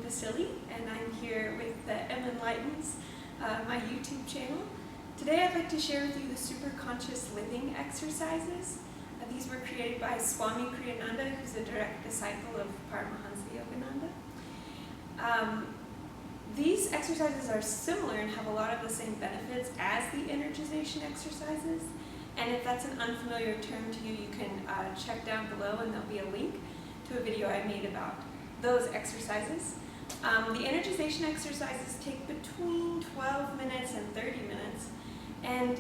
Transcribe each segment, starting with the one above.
Basili, and I'm here with M Enlightens, my YouTube channel. Today I'd like to share with you the Superconscious living exercises. These were created by Swami Kriyananda, who's a direct disciple of Paramahansa Yogananda. These exercises are similar and have a lot of the same benefits as the energization exercises. And if that's an unfamiliar term to you, you can check down below and there'll be a link to a video I made about those exercises. The energization exercises take between 12 minutes and 30 minutes, and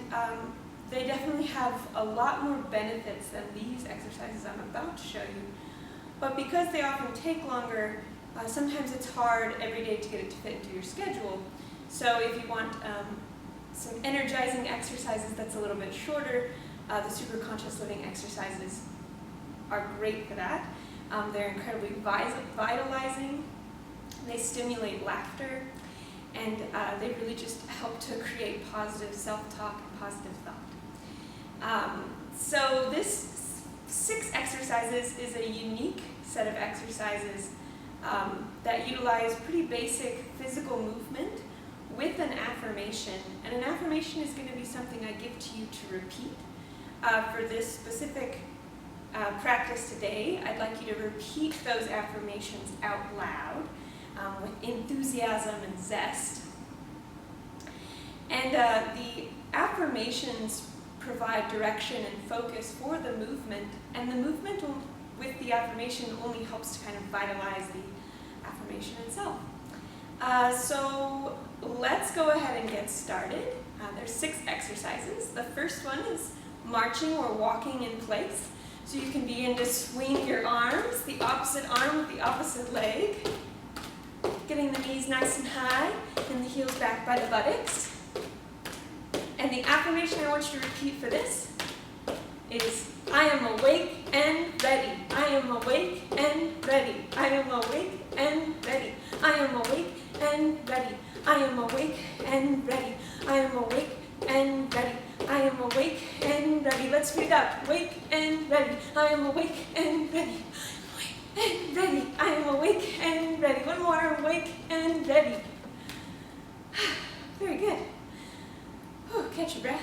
they definitely have a lot more benefits than these exercises I'm about to show you. But because they often take longer, sometimes it's hard every day to get it to fit into your schedule. So if you want some energizing exercises that's a little bit shorter, the Superconscious living exercises are great for that. They're incredibly vitalizing, they stimulate laughter, and they really just help to create positive self-talk and positive thought. So this 6 exercises is a unique set of exercises that utilize pretty basic physical movement with an affirmation. And an affirmation is going to be something I give to you to repeat. For this specific practice today, I'd like you to repeat those affirmations out loud with enthusiasm and zest. And the affirmations provide direction and focus for the movement, and the movement with the affirmation only helps to kind of vitalize the affirmation itself. So let's go ahead and get started. There's 6 exercises. The first one is marching or walking in place. So you can begin to swing your arms, the opposite arm with the opposite leg, getting the knees nice and high and the heels back by the buttocks. And the affirmation I want you to repeat for this is, I am awake and ready. I am awake and ready. I am awake and ready. I am awake and ready. I am awake and ready. I am awake and ready. I am awake and ready. Let's speed it up. Awake and ready. I am awake and ready. Awake and ready. I am awake and ready. One more. Awake and ready. Very good. Whew, catch your breath.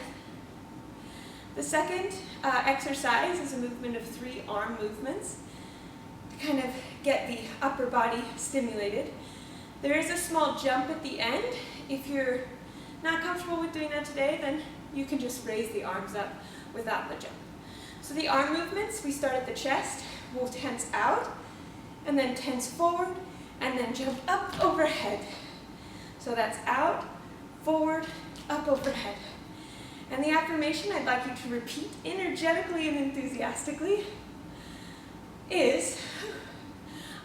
The second exercise is a movement of 3 arm movements to kind of get the upper body stimulated. There is a small jump at the end. If you're not comfortable with doing that today, then you can just raise the arms up without the jump. So the arm movements, we start at the chest, we'll tense out, and then tense forward, and then jump up overhead. So that's out, forward, up overhead. And the affirmation I'd like you to repeat energetically and enthusiastically is,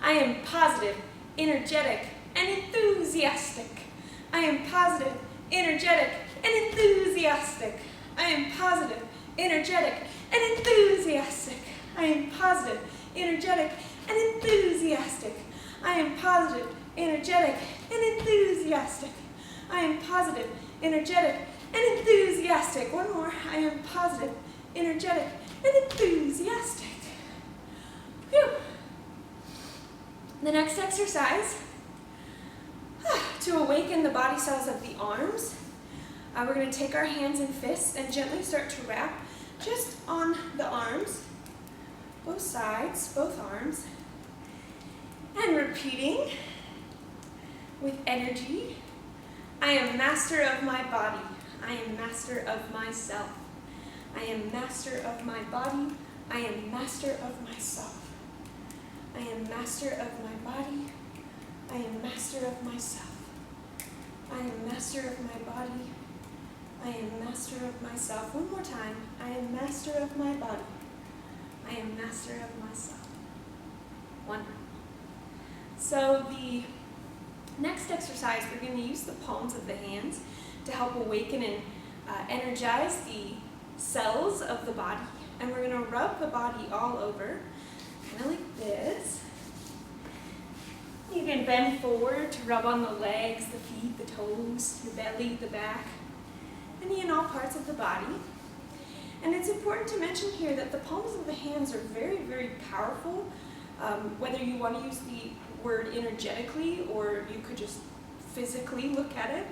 I am positive, energetic, and enthusiastic. I am positive, energetic, and enthusiastic. I am positive, energetic, and enthusiastic. I am positive, energetic, and enthusiastic. I am positive, energetic, and enthusiastic. I am positive, energetic, and enthusiastic. One more. I am positive, energetic, and enthusiastic. Phew. The next exercise, to awaken the body cells of the arms, we're going to take our hands and fists and gently start to wrap just on the arms, both sides, both arms, and repeating with energy, I am master of my body. I am master of myself. I am master of my body. I am master of myself. I am master of my body. I am master of myself. I am master of my body. I am master of myself. One more time. I am master of my body. I am master of myself. Wonderful. So the next exercise, we're going to use the palms of the hands to help awaken and energize the cells of the body. And we're going to rub the body all over, kind of like this. You can bend forward to rub on the legs, the feet, the toes, the belly, the back, any and all parts of the body. And it's important to mention here that the palms of the hands are very, very powerful. Whether you want to use the word energetically, or you could just physically look at it.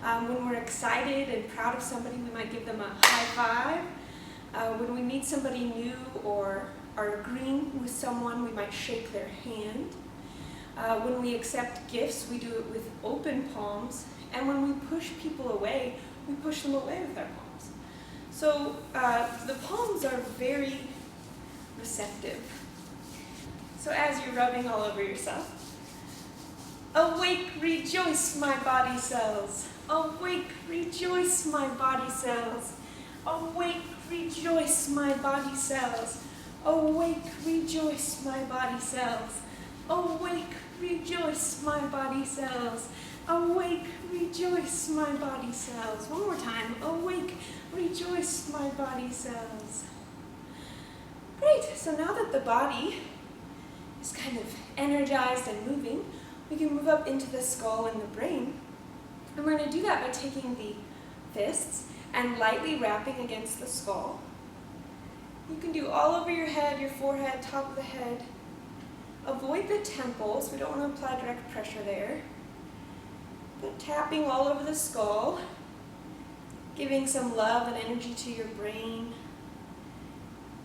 When we're excited and proud of somebody, we might give them a high five. When we meet somebody new or are agreeing with someone, we might shake their hand. When we accept gifts, we do it with open palms. And when we push people away, we push them away with our palms. So the palms are very receptive. So as you're rubbing all over yourself, awake, rejoice, my body cells. Awake, rejoice, my body cells. Awake, rejoice, my body cells. Awake, rejoice, my body cells. Awake, rejoice, my body cells. Awake, rejoice, my body cells. One more time. Awake, rejoice, my body cells. Great. So now that the body is kind of energized and moving, we can move up into the skull and the brain. And we're going to do that by taking the fists and lightly wrapping against the skull. You can do all over your head, your forehead, top of the head. Avoid the temples. We don't want to apply direct pressure there. But tapping all over the skull, giving some love and energy to your brain.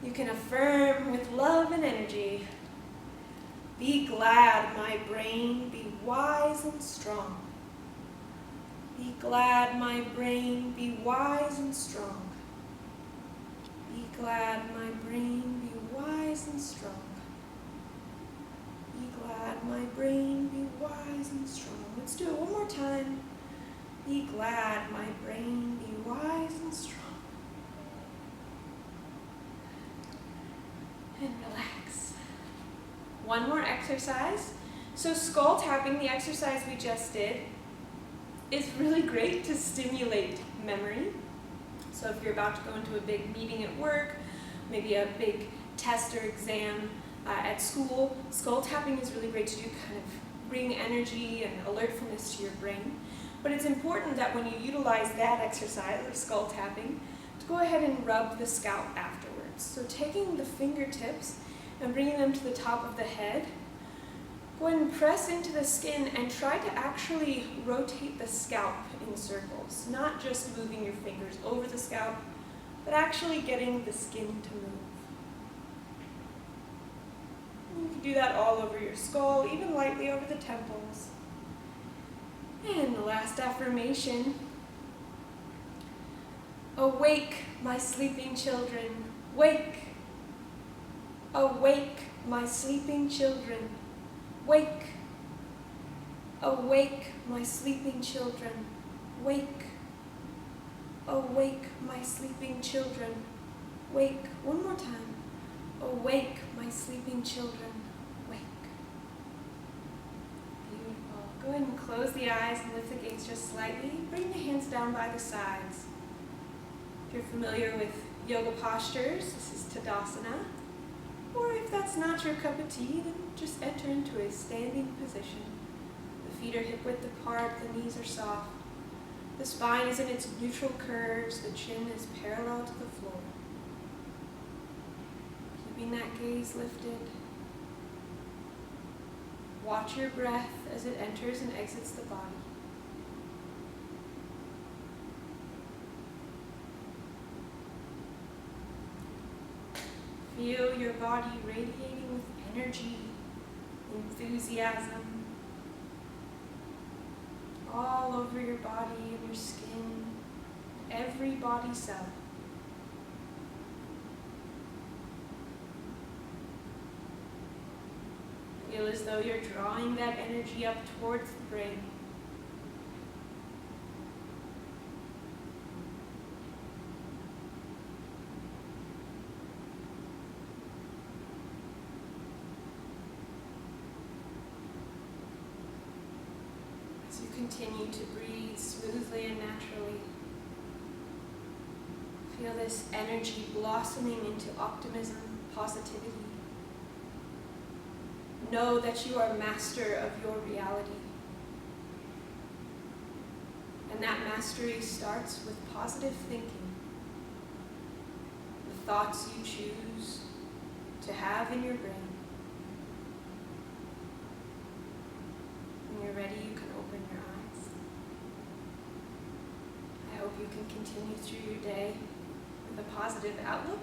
You can affirm with love and energy. Be glad, my brain, be wise and strong. Be glad, my brain, be wise and strong. Be glad, my brain, be wise and strong. Be glad, my brain, be wise and strong. Let's do it one more time. Be glad, my brain, be wise and strong. And relax. One more exercise. So skull tapping, the exercise we just did, is really great to stimulate memory. So if you're about to go into a big meeting at work, maybe a big test or exam at school, skull tapping is really great to do, kind of bring energy and alertfulness to your brain. But it's important that when you utilize that exercise, or skull tapping, to go ahead and rub the scalp afterwards. So taking the fingertips and bringing them to the top of the head, go ahead and press into the skin and try to actually rotate the scalp in circles, not just moving your fingers over the scalp, but actually getting the skin to move. You can do that all over your skull, even lightly over the temples. And the last affirmation. Awake, my sleeping children. Wake. Awake, my sleeping children. Wake. Awake, my sleeping children. Wake. Awake, my sleeping children. Wake. One more time. Awake, my sleeping children. Wake. Beautiful. Go ahead and close the eyes and lift the gaze just slightly. Bring the hands down by the sides. If you're familiar with yoga postures, this is Tadasana. Or if that's not your cup of tea, then just enter into a standing position. The feet are hip-width apart, the knees are soft. The spine is in its neutral curves, the chin is parallel to the floor. Keeping that gaze lifted. Watch your breath as it enters and exits the body. Feel your body radiating with energy, enthusiasm, all over your body and your skin, every body cell. Feel as though you're drawing that energy up towards the brain. As you continue to breathe smoothly and naturally, feel this energy blossoming into optimism, positivity. Know that you are master of your reality. And that mastery starts with positive thinking. The thoughts you choose to have in your brain. and continue through your day with a positive outlook,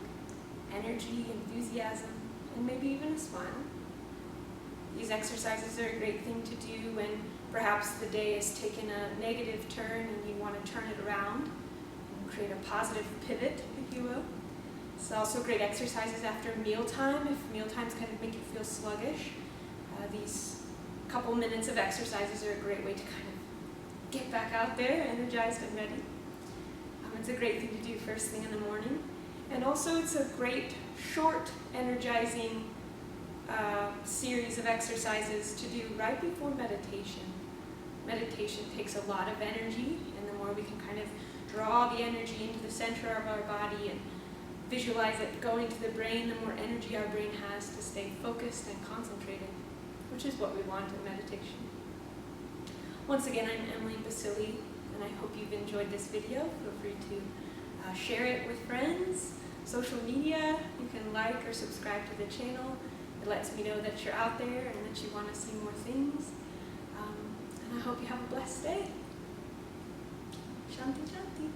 energy, enthusiasm, and maybe even a smile. These exercises are a great thing to do when perhaps the day has taken a negative turn and you want to turn it around and create a positive pivot, if you will. It's also great exercises after mealtime, if mealtimes kind of make you feel sluggish. These couple minutes of exercises are a great way to kind of get back out there, energized and ready. It's a great thing to do first thing in the morning. And also it's a great, short, energizing series of exercises to do right before meditation. Meditation takes a lot of energy, and the more we can kind of draw the energy into the center of our body and visualize it going to the brain, the more energy our brain has to stay focused and concentrated, which is what we want in meditation. Once again, I'm Basili, and I hope you've enjoyed this video. Feel free to share it with friends, social media. You can like or subscribe to the channel. It lets me know that you're out there and that you want to see more things. And I hope you have a blessed day. Shanti Shanti.